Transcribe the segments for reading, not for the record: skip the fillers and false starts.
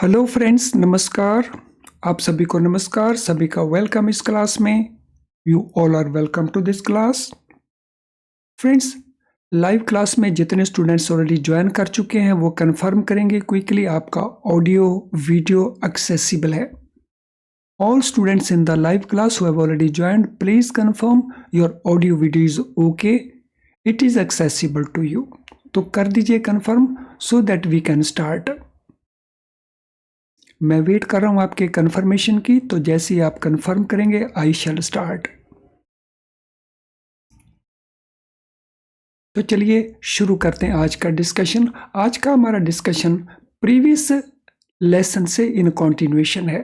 Hello friends, नमस्कार। आप सभी को नमस्कार, सभी का वेलकम इस क्लास में। You all are welcome to this class. Friends, live class में जितने स्टूडेंट्स ऑलरेडी ज्वाइन कर चुके हैं वो कंफर्म करेंगे क्विकली आपका ऑडियो वीडियो एक्सेसिबल है। All students in the live class who have already joined, please confirm your audio video is okay, it is accessible to you. तो कर दीजिए confirm so that we can start. मैं wait कर रहा हूं आपके confirmation की, तो जैसे ही आप कंफर्म करेंगे आई शैल स्टार्ट। तो चलिए शुरू करते हैं आज का डिस्कशन। आज का हमारा डिस्कशन प्रीवियस लेसन से इन कंटिन्यूएशन है।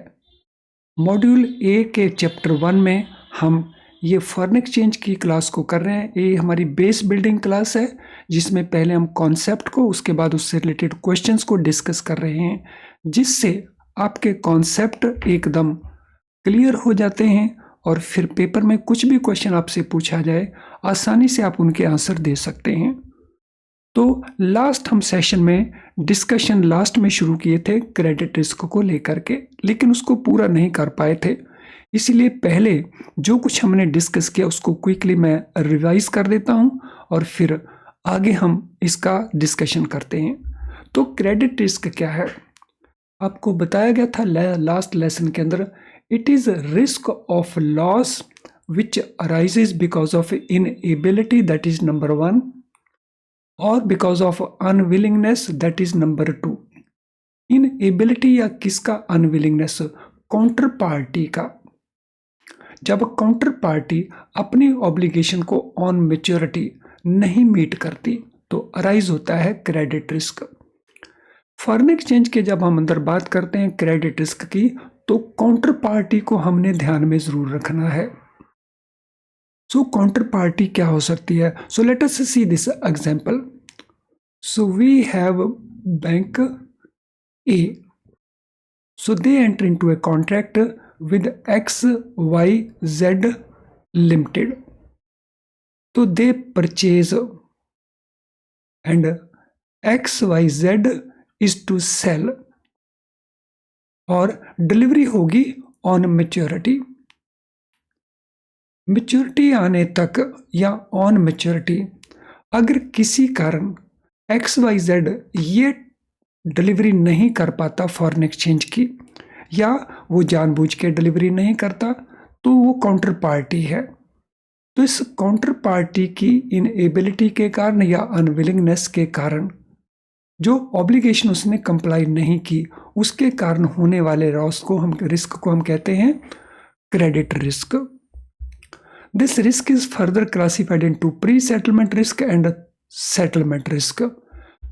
मॉड्यूल ए के चैप्टर 1 में हम ये फॉरेन एक्सचेंज की क्लास को कर रहे हैं। ये हमारी बेस बिल्डिंग क्लास है जिसमें पहले हम कॉन्सेप्ट को, उसके बाद उससे रिलेटेड क्वेश्चंस को डिस्कस कर रहे हैं, जिससे आपके कॉन्सेप्ट एकदम क्लियर हो जाते हैं और फिर पेपर में कुछ भी क्वेश्चन आपसे पूछा जाए आसानी से आप उनके आंसर दे सकते हैं। तो लास्ट हम सेशन में डिस्कशन लास्ट में शुरू किए थे क्रेडिट रिस्क को लेकर के, लेकिन उसको पूरा नहीं कर पाए थे। इसीलिए पहले जो कुछ हमने डिस्कस किया उसको क्विकली मैं रिवाइज कर देता हूं और फिर आगे हम इसका डिस्कशन करते हैं। तो क्रेडिट रिस्क क्या है? आपको बताया गया था लास्ट लेसन के अंदर, it is risk of loss which arises because of inability, that is number 1, और because of unwillingness, that is number 2। Inability या किसका? अनविलिंगनेस, काउंटर पार्टी का। जब काउंटर पार्टी अपनी ऑब्लिगेशन को ऑन मैच्योरिटी नहीं मीट करती तो अराइज होता है क्रेडिट रिस्क। फॉरेन एक्सचेंज के जब हम अंदर बात करते हैं क्रेडिट रिस्क की, तो काउंटर पार्टी को हमने ध्यान में जरूर रखना है। सो काउंटर पार्टी क्या हो सकती है? So let us see this example. So we have bank A, so they enter into a contract with XYZ limited. तो they purchase and XYZ is to sell, और डिलीवरी होगी ऑन मैच्योरिटी। मैच्योरिटी आने तक या on maturity अगर किसी कारण XYZ ये डिलीवरी नहीं कर पाता फॉरेन एक्सचेंज की, या वो जानबूझ के डिलीवरी नहीं करता, तो वो काउंटर पार्टी है। तो इस काउंटर पार्टी की इनएबिलिटी के कारण या अनविलिंगनेस के कारण जो ऑब्लिगेशन उसने कंप्लाई नहीं की, उसके कारण होने वाले लॉस को हम रिस्क को हम कहते हैं credit risk. This risk is further classified into pre settlement risk and settlement risk.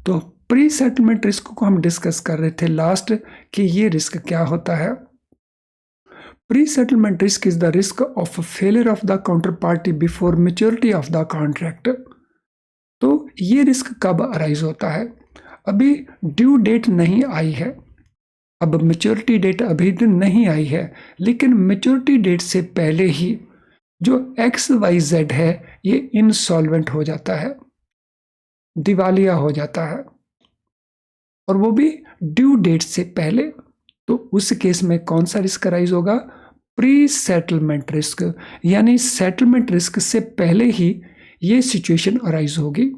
तो प्री सेटलमेंट रिस्क को हम डिस्कस कर रहे थे लास्ट कि ये रिस्क क्या होता है। Pre settlement risk is the risk of failure of the counter party before maturity of the contract. तो ये रिस्क कब अराइज होता है? अभी ड्यू डेट नहीं आई है, अब मैच्योरिटी डेट अभी दिन नहीं आई है, लेकिन मैच्योरिटी डेट से पहले ही जो XYZ है ये इंसॉल्वेंट हो जाता है, दिवालिया हो जाता है, और वो भी ड्यू डेट से पहले। तो उस केस में कौन सा रिस्क अराइज होगा? प्री सेटलमेंट रिस्क, यानी सेटलमेंट रिस्क से पहले ही ये सिचुएशन अराइज होगी।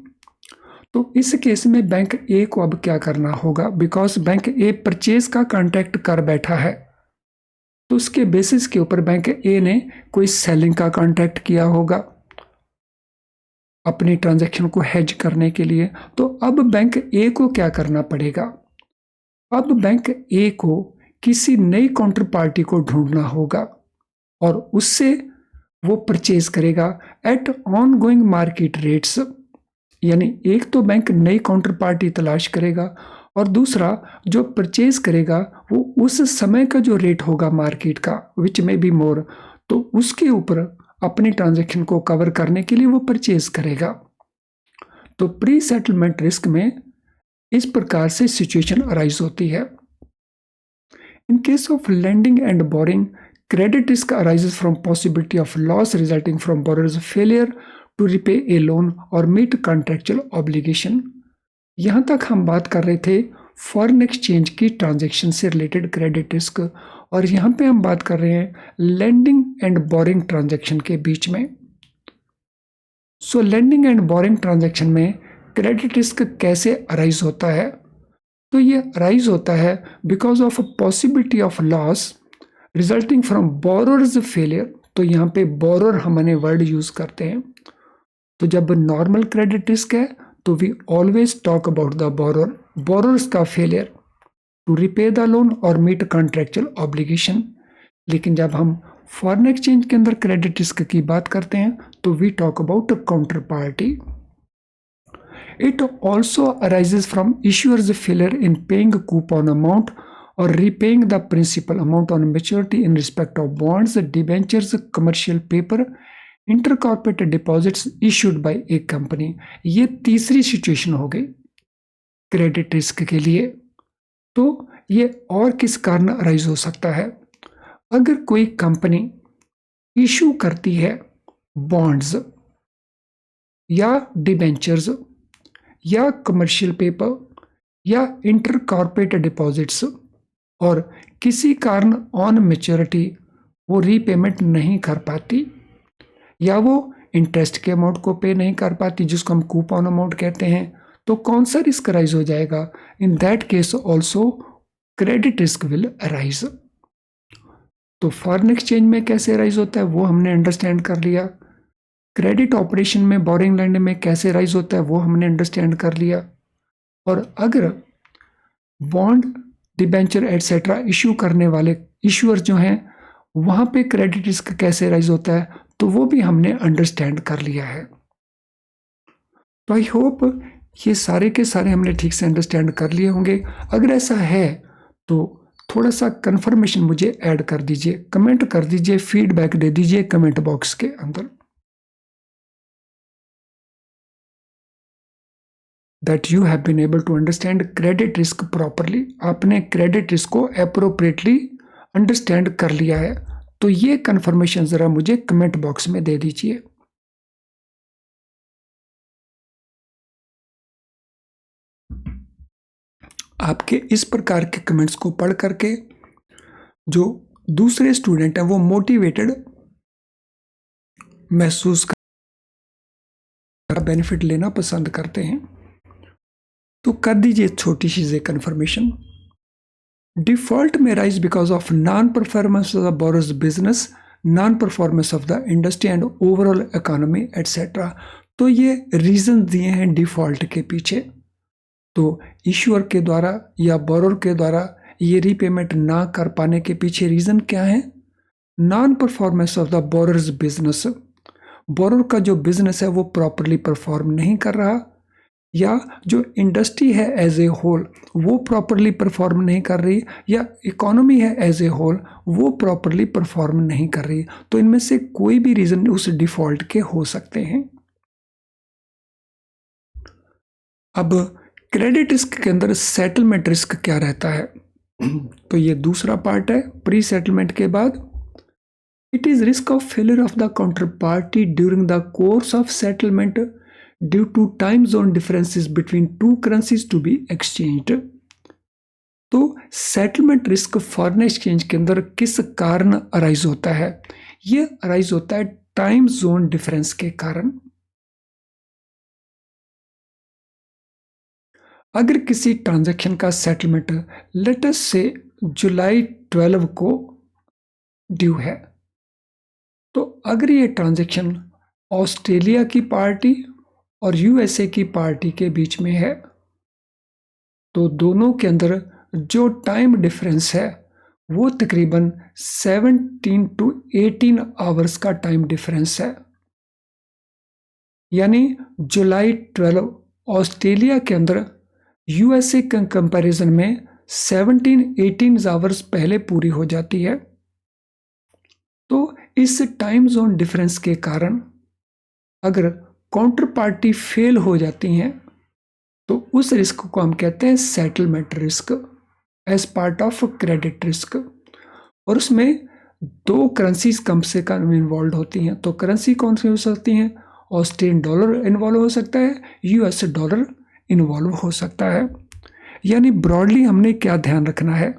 तो इस केस में बैंक ए को अब क्या करना होगा? बिकॉज बैंक ए परचेज का कॉन्ट्रैक्ट कर बैठा है, तो उसके बेसिस के ऊपर बैंक ए ने कोई सेलिंग का कॉन्ट्रैक्ट किया होगा अपनी ट्रांजैक्शन को हेज करने के लिए। तो अब बैंक ए को क्या करना पड़ेगा? अब बैंक ए को किसी नई काउंटर पार्टी को ढूंढना होगा और उससे वो परचेज करेगा at ongoing market rates. यानी एक तो बैंक नई काउंटर पार्टी तलाश करेगा और दूसरा जो परचेज करेगा वो उस समय का जो रेट होगा मार्केट का, विच में बी मोर, तो उसके ऊपर अपनी ट्रांजैक्शन को कवर करने के लिए वो परचेज करेगा। तो प्री सेटलमेंट रिस्क में इस प्रकार से सिचुएशन अराइज होती है। In case of lending and borrowing, credit risk arises from possibility of loss resulting from borrower's failure to repay a loan और मीट कॉन्ट्रेक्चुअल ऑब्लिगेशन। यहां तक हम बात कर रहे थे फॉरेन एक्सचेंज की ट्रांजैक्शन से रिलेटेड क्रेडिट रिस्क, और यहाँ पे हम बात कर रहे हैं लेंडिंग एंड बोरिंग ट्रांजैक्शन के बीच में। So lending and borrowing transaction में क्रेडिट रिस्क कैसे अराइज होता है? तो ये अराइज होता है because of possibility of loss resulting from borrower's failure. तो यहाँ पे बोरोर हमने वर्ड यूज करते हैं। तो जब नॉर्मल क्रेडिट रिस्क है तो we always talk about the borrower's का failure to repay the loan और मीट कॉन्ट्रेक्चुअल ऑब्लिगेशन। लेकिन जब हम फॉरेन एक्सचेंज के अंदर क्रेडिट रिस्क की बात करते हैं तो we talk about counter party. It also arises from issuer's failure in paying coupon amount or repaying the principal amount on maturity in respect of bonds, debentures, commercial paper, intercorporate deposits issued by a company। ये तीसरी situation हो गई credit risk के लिए। तो ये और किस कारण अराइज हो सकता है? अगर कोई कंपनी इशू करती है बॉन्ड्स या डिबेंचर्स या कमर्शियल पेपर या इंटरकॉर्पोरेट डिपॉजिट्स और किसी कारण ऑन मैच्योरिटी वो रीपेमेंट नहीं कर पाती या वो इंटरेस्ट के अमाउंट को पे नहीं कर पाती, जिसको हम कूपन अमाउंट कहते हैं, तो कौन सा रिस्क अराइज हो जाएगा? In that case also credit risk will arise. तो फॉरेन एक्सचेंज में कैसे अराइज होता है वो हमने अंडरस्टैंड कर लिया। क्रेडिट ऑपरेशन में बोरिंग लैंड में कैसे अराइज होता है वो हमने अंडरस्टैंड कर लिया। और अगर बॉन्ड डिबेंचर एटसेट्रा इश्यू करने वाले इश्यूअर जो हैं वहाँ पे क्रेडिट रिस्क कैसे राइज होता है तो वो भी हमने अंडरस्टैंड कर लिया है। तो आई होप ये सारे के सारे हमने ठीक से अंडरस्टैंड कर लिए होंगे। अगर ऐसा है तो थोड़ा सा कंफर्मेशन मुझे ऐड कर दीजिए, कमेंट कर दीजिए, फीडबैक दे दीजिए कमेंट बॉक्स के अंदर that you have been able to understand credit risk properly। आपने क्रेडिट रिस्क को appropriately अंडरस्टैंड कर लिया है। तो ये कंफर्मेशन जरा मुझे कमेंट बॉक्स में दे दीजिए। आपके इस प्रकार के कमेंट्स को पढ़ करके जो दूसरे स्टूडेंट हैं वो मोटिवेटेड महसूस कर बेनिफिट लेना पसंद करते हैं। तो कर दीजिए छोटी सी कंफर्मेशन। डिफॉल्ट में rise because of non performance of the borrows business, non performance of the industry and overall economy etcetera. तो ये रीजन दिए हैं डिफॉल्ट के पीछे। तो इश्यूअर के द्वारा या बोरोर के द्वारा ये रीपेमेंट ना कर पाने के पीछे रीजन क्या है? Non performance of the borrows business, borrower का जो बिजनेस है वो प्रॉपरली परफॉर्म नहीं कर रहा, या जो इंडस्ट्री है एज ए होल वो प्रॉपरली परफॉर्म नहीं कर रही, या इकोनॉमी है एज ए होल वो प्रॉपरली परफॉर्म नहीं कर रही। तो इनमें से कोई भी रीजन उस डिफॉल्ट के हो सकते हैं। अब क्रेडिट रिस्क के अंदर सेटलमेंट रिस्क क्या रहता है? तो ये दूसरा पार्ट है प्री सेटलमेंट के बाद। It is risk of failure of the counter party during the course of settlement due to time zone differences between two currencies to be exchanged. तो सेटलमेंट रिस्क फॉरेन एक्सचेंज के अंदर किस कारण arise होता है? ये अराइज होता है टाइम जोन डिफरेंस के कारण। अगर किसी ट्रांजैक्शन का सेटलमेंट लेट अस से जुलाई 12 को ड्यू है, तो अगर ये ट्रांजैक्शन ऑस्ट्रेलिया की पार्टी और यूएसए की पार्टी के बीच में है तो दोनों के अंदर जो टाइम डिफरेंस है वो तकरीबन 17 to 18 आवर्स का टाइम डिफरेंस है। यानी जुलाई 12 ऑस्ट्रेलिया के अंदर यूएसए के कंपैरिजन में 17-18 आवर्स पहले पूरी हो जाती है। तो इस टाइम जोन डिफरेंस के कारण अगर काउंटर पार्टी फेल हो जाती हैं तो उस रिस्क को हम कहते हैं settlement risk as part of credit risk. और उसमें दो करेंसीज कम से कम इन्वॉल्व होती हैं। तो करेंसी कौन सी हो सकती हैं? ऑस्ट्रेलियन डॉलर इन्वॉल्व हो सकता है, यूएस डॉलर इन्वॉल्व हो सकता है। यानी ब्रॉडली हमने क्या ध्यान रखना है,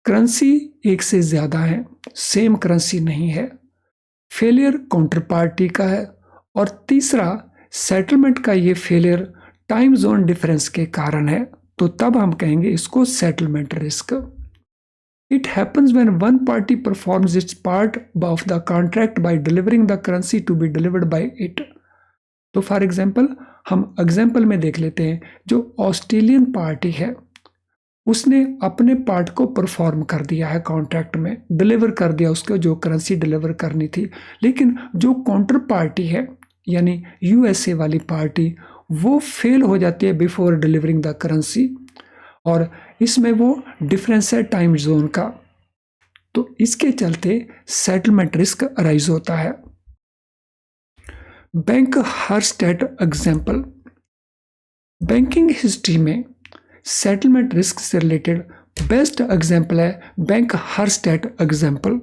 करेंसी एक से ज़्यादा है, सेम करेंसी नहीं है, फेलियर काउंटर पार्टी का है, और तीसरा सेटलमेंट का ये फेलियर टाइम जोन डिफरेंस के कारण है, तो तब हम कहेंगे इसको settlement risk. It happens when one party performs its part of the contract by delivering the currency to be delivered by it. तो फॉर एग्जाम्पल हम एग्जाम्पल में देख लेते हैं, जो ऑस्ट्रेलियन पार्टी है उसने अपने पार्ट को परफॉर्म कर दिया है, कॉन्ट्रैक्ट में डिलीवर कर दिया उसको जो करेंसी डिलीवर करनी थी, लेकिन जो काउंटर पार्टी है यानी यूएसए वाली पार्टी वो फेल हो जाती है बिफोर डिलीवरिंग द करेंसी, और इसमें वो डिफरेंस है टाइम जोन का, तो इसके चलते सेटलमेंट रिस्क अराइज होता है। Bank Herstatt example, banking history में सेटलमेंट रिस्क से रिलेटेड बेस्ट एग्जाम्पल है bank Herstatt example.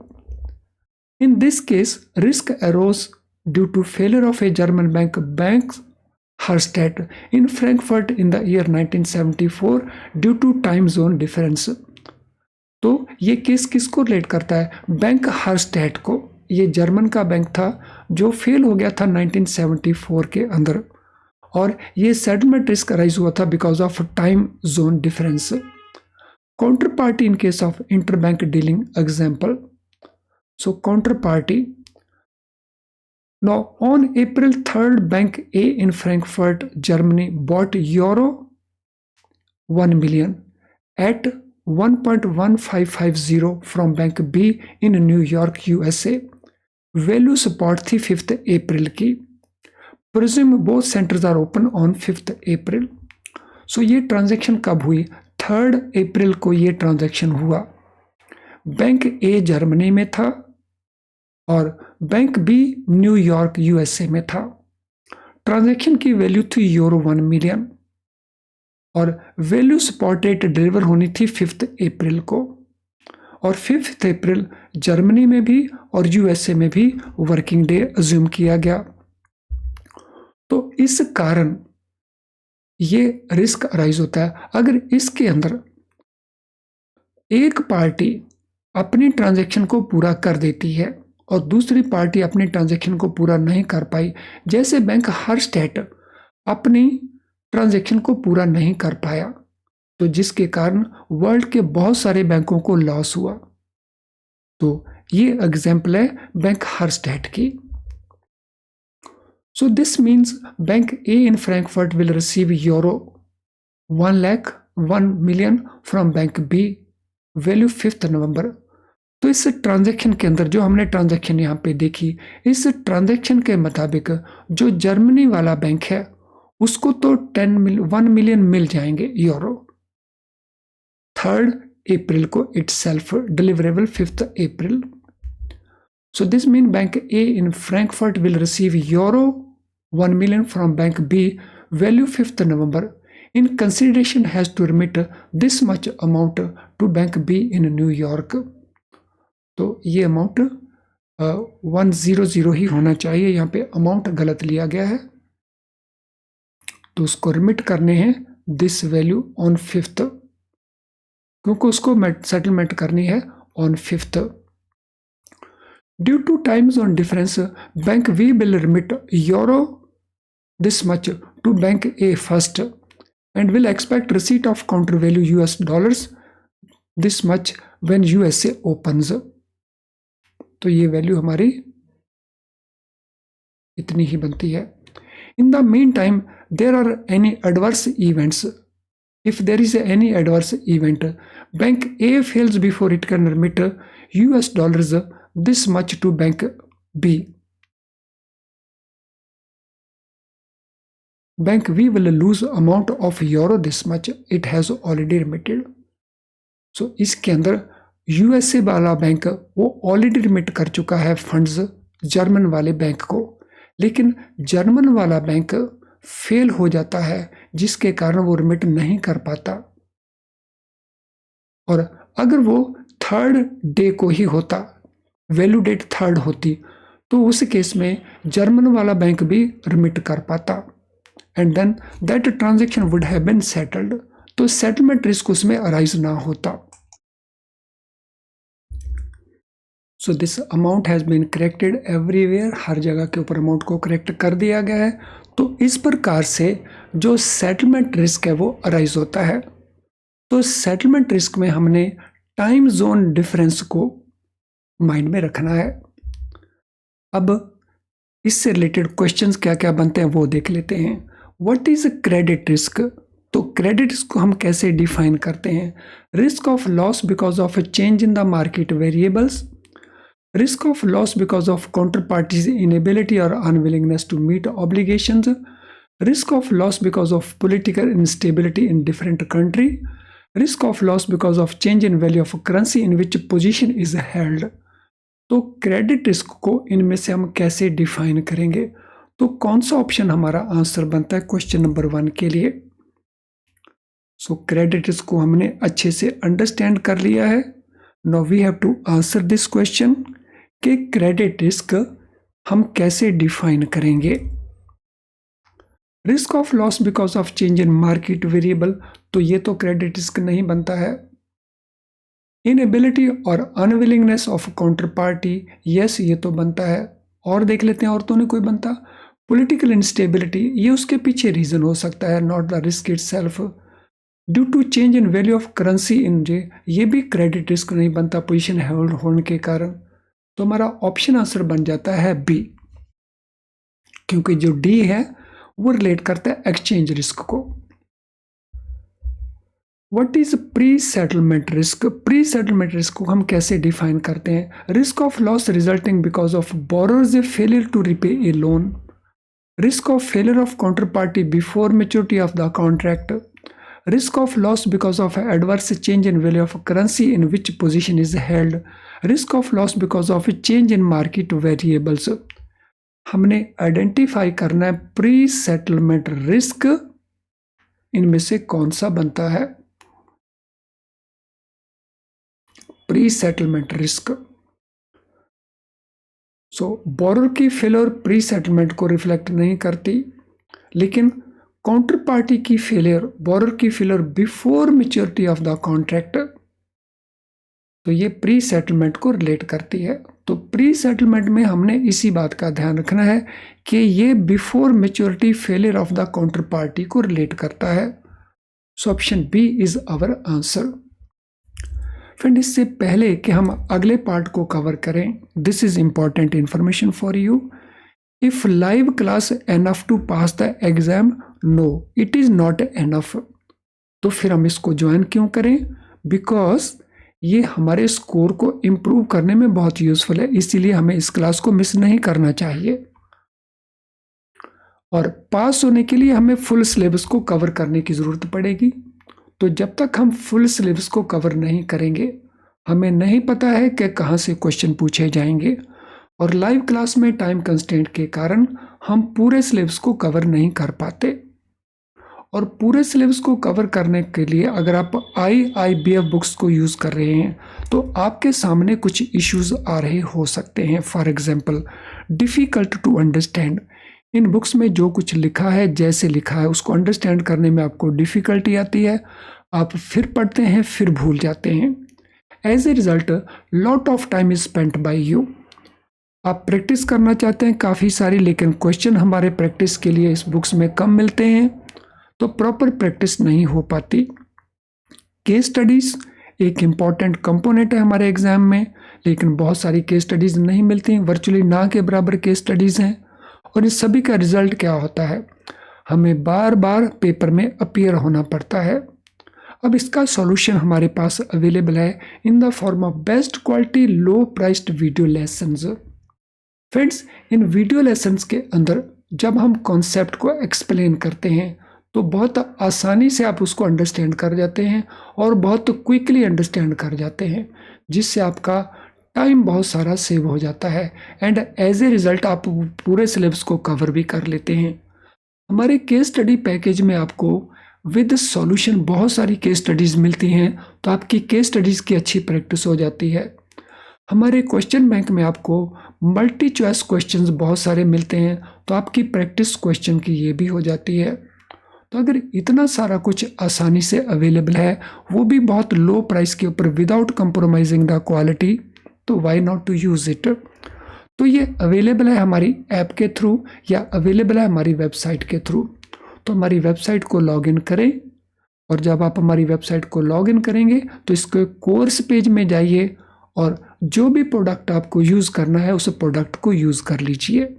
In this case risk arose due to failure of a German bank Hersted in Frankfurt in the year 1974 due to time zone difference। तो ये case किसको relate करता है, bank हर्स्टेड को। ये German का bank था जो फेल हो गया था 1974 के अंदर, और ये सेटलमेंट रिस्क अराइज हुआ था because of time zone difference. Counter party in case of interbank dealing example, so counter party, now on April 3rd, Bank A in Frankfurt, Germany bought euro 1 million at 1.1550 from Bank B in New York, USA. Value support थी 5th April की। Presume both centers are open on 5th April. So ये transaction कब हुई, 3rd April को ये transaction हुआ। Bank A Germany में था और बैंक बी न्यूयॉर्क यूएसए में था। ट्रांजैक्शन की वैल्यू थी यूरो 1 मिलियन और वैल्यू स्पॉट रेट डिलीवर होनी थी 5th अप्रैल को, और 5th अप्रैल जर्मनी में भी और यूएसए में भी वर्किंग डे अज्यूम किया गया। तो इस कारण ये रिस्क अराइज होता है अगर इसके अंदर एक पार्टी अपनी ट्रांजैक्शन को पूरा कर देती है और दूसरी पार्टी अपनी ट्रांजैक्शन को पूरा नहीं कर पाई। जैसे बैंक हर्स्टेट अपनी ट्रांजैक्शन को पूरा नहीं कर पाया, तो जिसके कारण वर्ल्ड के बहुत सारे बैंकों को लॉस हुआ। तो ये एग्जाम्पल है बैंक हर्स्टेट की। So this means bank A in Frankfurt will receive euro 1 million from bank B, value 5th November. तो इस ट्रांजैक्शन के अंदर जो हमने ट्रांजैक्शन यहाँ पे देखी, इस ट्रांजैक्शन के मुताबिक जो जर्मनी वाला बैंक है उसको तो 1 मिलियन मिल जाएंगे यूरो 3rd अप्रैल को itself, deliverable 5th April. So this mean bank A in Frankfurt will receive euro 1 million from bank B, value 5th November. In consideration has to remit this much amount to bank B in New York. तो ये amount 100 ही होना चाहिए, यहाँ पे amount गलत लिया गया है, तो उसको रिमिट करने हैं दिस वैल्यू ऑन 5th, क्योंकि उसको सेटलमेंट करनी है on 5th। Due to time zone difference bank we will remit euro this much to bank A first and will expect receipt of counter value US dollars this much when USA opens. तो ये value हमारी इतनी ही बनती है। In the meantime there are any adverse events, if there is any adverse event bank A fails before it can remit US dollars this much to bank B, bank we will lose amount of euro this much it has already remitted. So इसके अंदर USA वाला bank वो already remit कर चुका है funds German वाले bank को, लेकिन जर्मन वाला बैंक फेल हो जाता है जिसके कारण वो रिमिट नहीं कर पाता। और अगर वो 3rd डे को ही होता, वैल्यू डेट 3rd होती, तो उस केस में जर्मन वाला बैंक भी रिमिट कर पाता and then that transaction would have been settled. तो सेटलमेंट रिस्क उसमें अराइज ना होता। So this amount has been corrected everywhere, हर जगह के ऊपर अमाउंट को करेक्ट कर दिया गया है। तो इस प्रकार से जो सेटलमेंट रिस्क है वो अराइज होता है। तो सेटलमेंट रिस्क में हमने टाइम जोन डिफरेंस को माइंड में रखना है। अब इससे रिलेटेड क्वेश्चंस क्या क्या बनते हैं वो देख लेते हैं। What is credit risk? तो क्रेडिट रिस्क को हम कैसे डिफाइन करते हैं? Risk of loss because of a change in the market variables, risk of loss because of counterparty's inability or unwillingness to meet obligations, risk of loss because of political instability in different country, risk of loss because of change in value of currency in which position is held। तो credit risk को इनमें से हम कैसे define करेंगे? तो कौन सा ऑप्शन हमारा आंसर बनता है क्वेश्चन नंबर 1 के लिए? सो क्रेडिट रिस्क को हमने अच्छे से अंडरस्टैंड कर लिया है। Now we have to answer this question कि क्रेडिट रिस्क हम कैसे डिफाइन करेंगे। Risk of loss because of change in market variable, तो ये तो क्रेडिट रिस्क नहीं बनता है। इनएबिलिटी और unwillingness of counter party, yes ये तो बनता है। और देख लेते हैं और तो नहीं कोई बनता। पॉलिटिकल इंस्टेबिलिटी, ये उसके पीछे रीजन हो सकता है, not the risk itself. Due to change in value of currency in J, ये भी क्रेडिट रिस्क नहीं बनता पोजीशन होल्ड होने के कारण। तो हमारा ऑप्शन आंसर बन जाता है बी, क्योंकि जो डी है वो रिलेट करता है एक्सचेंज रिस्क को। What is pre settlement risk? Pre settlement risk को हम कैसे डिफाइन करते हैं? Risk of loss resulting because of borrower's failure to repay a loan, risk of failure of counter party before maturity of the contract, risk of loss because of adverse change in value of currency in which position is held, risk of loss because of change in market variables। हमने identify करना है pre settlement risk इनमें से कौन सा बनता है। Pre settlement risk, सो borer की फेलियर प्री सेटलमेंट को रिफ्लेक्ट नहीं करती, लेकिन काउंटर पार्टी की फेलियर, बोरर की failure before maturity of the contract, तो ये प्री सेटलमेंट को रिलेट करती है। तो प्री सेटलमेंट में हमने इसी बात का ध्यान रखना है कि ये before maturity failure of the counter party को रिलेट करता है। So option B is our answer. Friend, इससे पहले कि हम अगले पार्ट को कवर करें, this is important information for you. If live class enough to pass the exam, no it is not enough. तो फिर हम इसको ज्वाइन क्यों करें? बिकॉज ये हमारे स्कोर को इम्प्रूव करने में बहुत यूजफुल है, इसीलिए हमें इस क्लास को मिस नहीं करना चाहिए। और पास होने के लिए हमें फुल सिलेबस को कवर करने की जरूरत पड़ेगी। तो जब तक हम फुल सिलेबस को कवर नहीं करेंगे, हमें नहीं पता है कि कहाँ से क्वेश्चन पूछे जाएंगे, और लाइव क्लास में टाइम कंस्ट्रेंट के कारण हम पूरे सिलेबस को कवर नहीं कर पाते। और पूरे सिलेबस को कवर करने के लिए अगर आप IIBF बुक्स को यूज़ कर रहे हैं तो आपके सामने कुछ इश्यूज आ रहे हो सकते हैं। For example, difficult to understand. इन बुक्स में जो कुछ लिखा है, जैसे लिखा है, उसको अंडरस्टैंड करने में आपको डिफ़िकल्टी आती है, आप फिर पढ़ते हैं फिर भूल जाते हैं। As a result lot of time is spent by you. आप प्रैक्टिस करना चाहते हैं काफ़ी सारी, लेकिन क्वेश्चन हमारे प्रैक्टिस के लिए इस बुक्स में कम मिलते हैं, तो प्रॉपर प्रैक्टिस नहीं हो पाती। केस स्टडीज़ एक इम्पॉर्टेंट कंपोनेंट है हमारे एग्जाम में, लेकिन बहुत सारी केस स्टडीज़ नहीं मिलती, वर्चुअली ना के बराबर केस स्टडीज़ हैं। और इस सभी का रिजल्ट क्या होता है? हमें बार बार पेपर में अपीयर होना पड़ता है। अब इसका सॉल्यूशन हमारे पास अवेलेबल है in the form of best quality low priced video lessons. Friends, in video lessons के अंदर जब हम कॉन्सेप्ट को एक्सप्लेन करते हैं तो बहुत आसानी से आप उसको अंडरस्टैंड कर जाते हैं और बहुत क्विकली अंडरस्टैंड कर जाते हैं, जिससे आपका टाइम बहुत सारा सेव हो जाता है एंड एज ए रिज़ल्ट आप पूरे सिलेबस को कवर भी कर लेते हैं। हमारे केस स्टडी पैकेज में आपको विद सॉल्यूशन बहुत सारी केस स्टडीज़ मिलती हैं, तो आपकी केस स्टडीज़ की अच्छी प्रैक्टिस हो जाती है। हमारे क्वेश्चन बैंक में आपको मल्टी चॉइस क्वेश्चंस बहुत सारे मिलते हैं, तो आपकी प्रैक्टिस क्वेश्चन की ये भी हो जाती है। तो अगर इतना सारा कुछ आसानी से अवेलेबल है, वो भी बहुत लो प्राइस के ऊपर विदाउट कंप्रोमाइजिंग द क्वालिटी, तो why not to use it. तो ये अवेलेबल है हमारी ऐप के थ्रू या अवेलेबल है हमारी वेबसाइट के थ्रू। तो हमारी वेबसाइट को लॉगिन करें, और जब आप हमारी वेबसाइट को लॉगिन करेंगे तो इसके कोर्स पेज में जाइए और जो भी प्रोडक्ट आपको यूज़ करना है उस प्रोडक्ट को यूज़ कर लीजिए।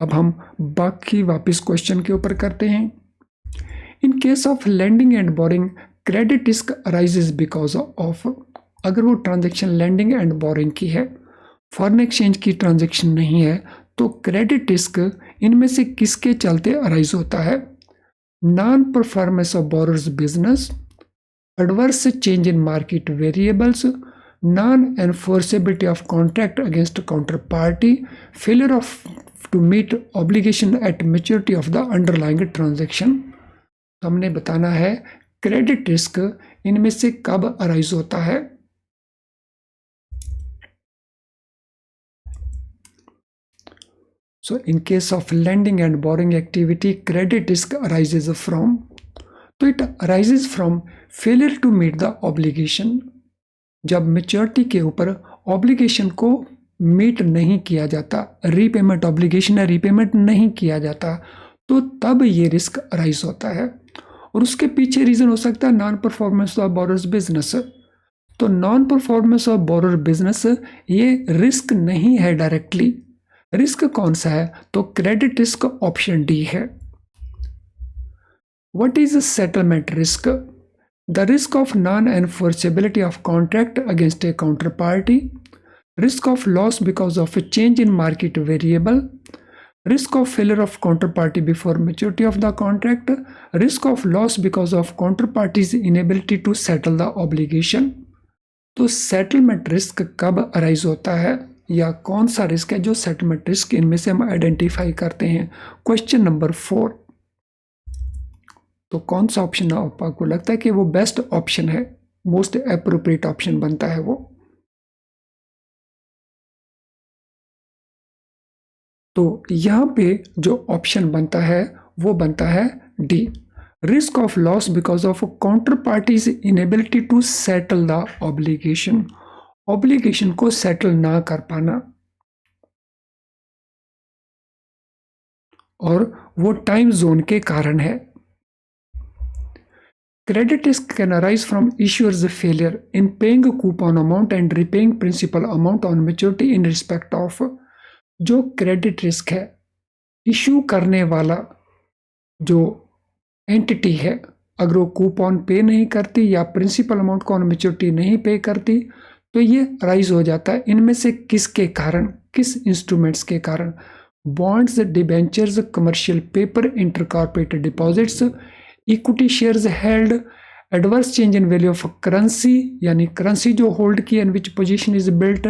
अब हम बाकी वापस क्वेश्चन के ऊपर करते हैं। In case of lending and borrowing, credit risk arises because of, अगर वो ट्रांजेक्शन लैंडिंग एंड बोरिंग की है, फॉरेन एक्सचेंज की ट्रांजेक्शन नहीं है, तो क्रेडिट रिस्क इनमें से किसके चलते अराइज होता है? Non performance of borers business, adverse change in market variables, non enforceability of contract against counter party, failure of to meet obligation at maturity of the underlying transaction. हमने बताना है credit risk इनमें से कब arise होता है। So in case of lending and borrowing activity, credit risk arises from, तो it arises from failure to meet the obligation, जब मेच्योरिटी के ऊपर ऑब्लिगेशन को मीट नहीं किया जाता, रीपेमेंट ऑब्लिगेशन है, रीपेमेंट नहीं किया जाता, तो तब ये रिस्क अराइज होता है। और उसके पीछे रीजन हो सकता है non performance of borers business. तो non performance of borrower business ये रिस्क नहीं है डायरेक्टली। रिस्क कौन सा है? तो क्रेडिट रिस्क ऑप्शन डी है। What is settlement risk? The risk of non enforceability of contract against a counter party, risk of loss because of a change in market variable, risk of failure of counter party before maturity of the contract, risk of loss because of counter party's inability to settle the obligation. तो settlement risk कब arise होता है, या कौन सा risk है जो settlement risk, इनमें से हम आइडेंटिफाई करते हैं। क्वेश्चन नंबर 4, तो कौन सा ऑप्शन आपको लगता है कि वो बेस्ट ऑप्शन है, मोस्ट एप्रोप्रिएट ऑप्शन बनता है वो? तो यहां पे जो ऑप्शन बनता है वो बनता है D, risk of loss because of counter party's inability to settle the obligation, obligation को सेटल ना कर पाना, और वो टाइम जोन के कारण है। Credit risk can arise from issuer's failure in paying coupon amount and repaying principal amount on maturity in respect of, जो क्रेडिट रिस्क है, इश्यू करने वाला जो एंटिटी है, अगर वो कूपन पे नहीं करती या प्रिंसिपल अमाउंट को ऑन मेच्योरिटी नहीं पे करती, तो ये राइज हो जाता है। इनमें से किसके कारण, किस इंस्ट्रूमेंट्स के कारण? Bonds, debentures, commercial paper, intercorporate deposits, equity shares held, adverse change in value of currency, यानी करेंसी जो होल्ड की in which position is built,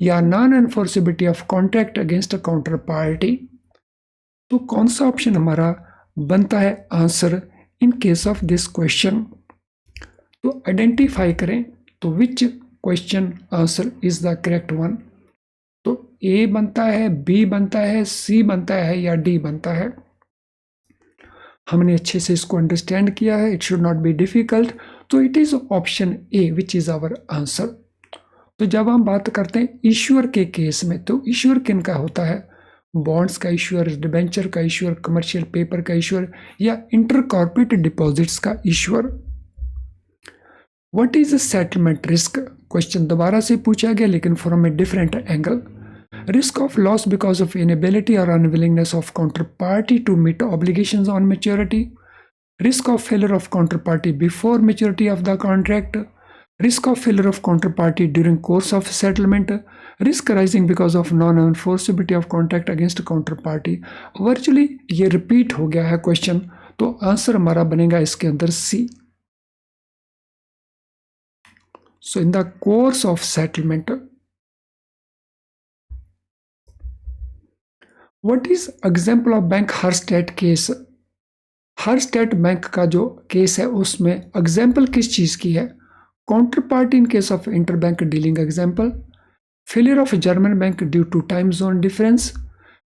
या non enforceability of contract against counter party. तो कौन सा ऑप्शन हमारा बनता है answer in case of this question? तो आइडेंटिफाई करें, तो which question answer is the correct one? तो ए बनता है, बी बनता है, सी बनता है, या डी बनता है? हमने अच्छे से इसको अंडरस्टैंड किया है, it should not be difficult. तो it is option A which is our answer. तो जब हम बात करते हैं इश्यूअर के केस में, तो इश्यूअर किन का होता है? बॉन्ड्स का इश्यूअर, डिबेंचर का इश्यूअर, कमर्शियल पेपर का इश्यूअर, या इंटर कॉर्पोरेट डिपॉजिट्स का issuer. What is settlement risk? Question दोबारा से पूछा गया लेकिन from a different angle. Risk of loss because of inability or unwillingness of counterparty to meet obligations on maturity. Risk of failure of counterparty before maturity of the contract. Risk of failure of counterparty during course of settlement. Risk arising because of non-enforceability of contract against counterparty. Virtually ये repeat हो गया है question, तो answer हमारा बनेगा इसके अंदर C. So in the course of settlement, what is example of bank Herstatt case? Herstatt bank का जो केस है उसमें एग्जाम्पल किस चीज की है? Counter party in case of inter bank dealing example, failure of German bank due to time zone difference,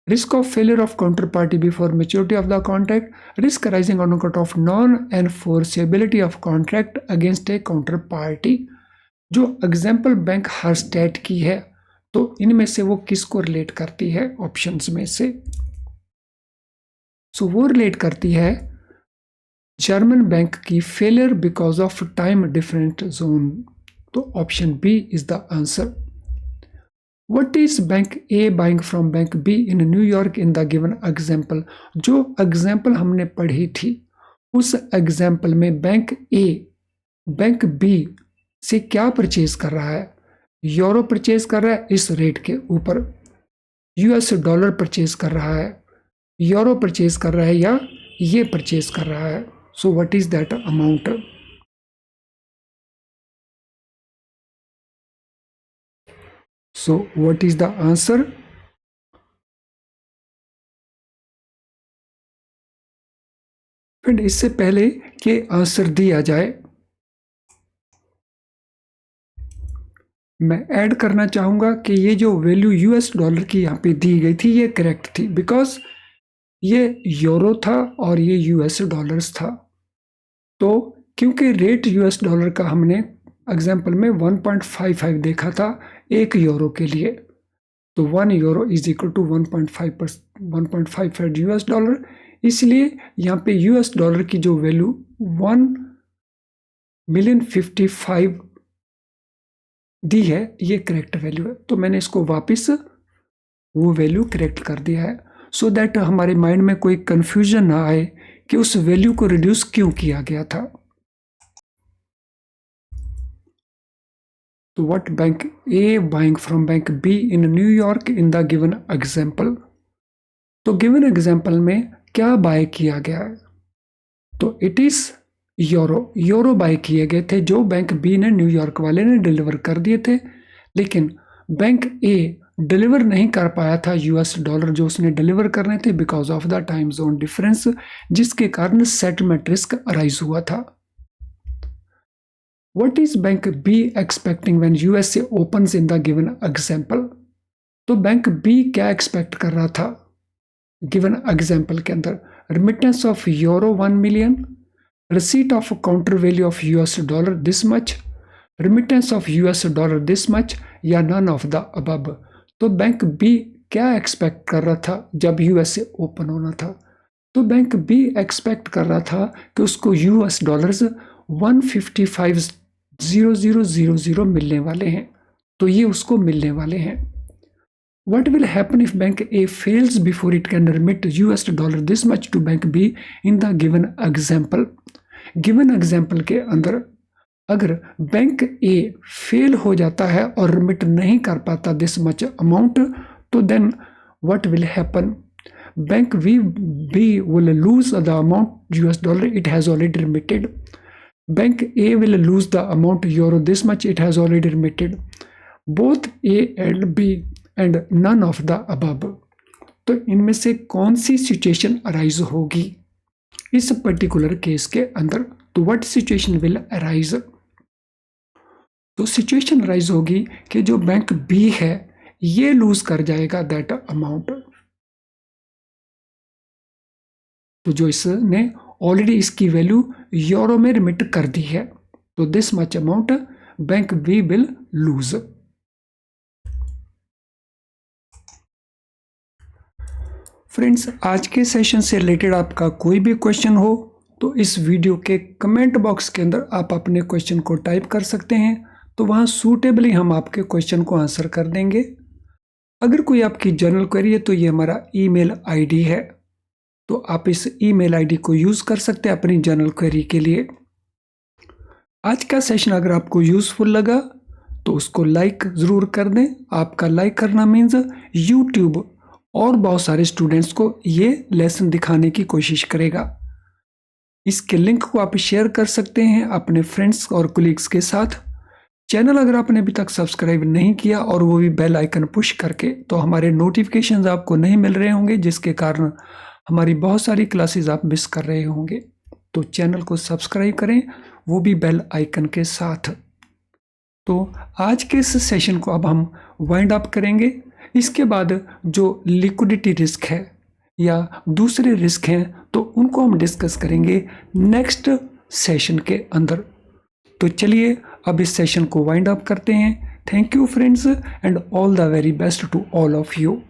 risk of failure of counterparty before maturity of the contract, risk arising on account of non-enforceability of contract against a counterparty। जो example bank हार्स्टेड की है तो इनमें से वो किसको relate करती है ऑप्शंस में से? सो वो रिलेट करती है जर्मन बैंक की failure because of time different zone. तो option B is the answer. What is bank A buying from bank B in New York in the given example? जो एग्जाम्पल हमने पढ़ी थी उस एग्जाम्पल में बैंक A बैंक B से क्या purchase कर रहा है? यूरो परचेज कर रहा है इस रेट के ऊपर, यूएस डॉलर परचेज कर रहा है, यूरो परचेज कर रहा है या ये परचेज कर रहा है। So what is that amount? So what is the answer? Friend इससे पहले कि आंसर दिया जाए मैं ऐड करना चाहूंगा कि ये जो वैल्यू यूएस डॉलर की यहाँ पे दी गई थी ये करेक्ट थी, बिकॉज ये यूरो था और ये यूएस डॉलर्स था। तो क्योंकि रेट यूएस डॉलर का हमने एग्जाम्पल में 1.55 देखा था एक यूरो के लिए, तो 1 euro is equal to 1.55 US dollar, इसलिए यहाँ पे यूएस डॉलर की जो वैल्यू 1,055,000 दी है ये करेक्ट वैल्यू है। तो मैंने इसको वापस वो वैल्यू करेक्ट कर दिया है सो दैट हमारे माइंड में कोई कंफ्यूजन ना आए कि उस वैल्यू को रिड्यूस क्यों किया गया था। तो what bank A buying from bank B in New York in the given example? तो गिवन एग्जाम्पल में क्या बाय किया गया है? तो इट इज यूरो बाय किए गए थे जो बैंक बी ने न्यूयॉर्क वाले ने डिलीवर कर दिए थे, लेकिन बैंक ए डिलीवर नहीं कर पाया था यूएस डॉलर जो उसने डिलीवर करने थे because of the time zone difference, जिसके कारण सेटलमेंट रिस्क अराइज हुआ था। What is bank B expecting when USA opens in the given example? तो बैंक B क्या एक्सपेक्ट कर रहा था गिवन एग्जाम्पल के अंदर? Remittance of euro 1 million, receipt of counter value of US dollar this much, remittance of US dollar this much, या none of the above. तो bank B क्या एक्सपेक्ट कर रहा था जब यूएसए ओपन होना था? तो बैंक बी एक्सपेक्ट कर रहा था कि उसको यूएस डॉलर्स 155,000 मिलने वाले हैं, तो ये उसको मिलने वाले हैं। What will happen if bank A fails before it can remit US dollar this much to bank B in the given example? Given example के अंदर अगर बैंक A फेल हो जाता है और रिमिट नहीं कर पाता this much amount, तो then what will happen? Bank B will lose the amount US dollar it has already remitted. Bank A will lose the amount euro this much it has already remitted. Both A and B and none of the above. तो इनमें से कौन सी situation arise होगी इस particular case के अंदर? तो what situation will arise? तो सिचुएशन अराइज होगी कि जो बैंक बी है ये लूज कर जाएगा दैट अमाउंट। तो जो इसने ऑलरेडी इसकी वैल्यू यूरो में रिमिट कर दी है, तो this much amount bank B will lose. Friends, आज के सेशन से रिलेटेड आपका कोई भी क्वेश्चन हो तो इस वीडियो के कमेंट बॉक्स के अंदर आप अपने क्वेश्चन को टाइप कर सकते हैं, तो वहाँ सूटेबली हम आपके क्वेश्चन को आंसर कर देंगे। अगर कोई आपकी जनरल क्वेरी है तो ये हमारा ईमेल आईडी है, तो आप इस ईमेल आईडी को यूज़ कर सकते हैं अपनी जनरल क्वेरी के लिए। आज का सेशन अगर आपको यूज़फुल लगा तो उसको लाइक ज़रूर कर दें। आपका लाइक करना मीन्स यूट्यूब और बहुत सारे स्टूडेंट्स को ये लेसन दिखाने की कोशिश करेगा। इसके लिंक को आप शेयर कर सकते हैं अपने फ्रेंड्स और कोलीग्स के साथ। चैनल अगर आपने अभी तक सब्सक्राइब नहीं किया और वो भी बेल आइकन पुश करके, तो हमारे नोटिफिकेशंस आपको नहीं मिल रहे होंगे, जिसके कारण हमारी बहुत सारी क्लासेस आप मिस कर रहे होंगे। तो चैनल को सब्सक्राइब करें, वो भी बेल आइकन के साथ। तो आज के इस सेशन को अब हम वाइंड अप करेंगे। इसके बाद जो लिक्विडिटी रिस्क है या दूसरे रिस्क हैं तो उनको हम डिस्कस करेंगे नेक्स्ट सेशन के अंदर। तो चलिए अब इस सेशन को वाइंड अप करते हैं। Thank you friends and all the very best to all of you.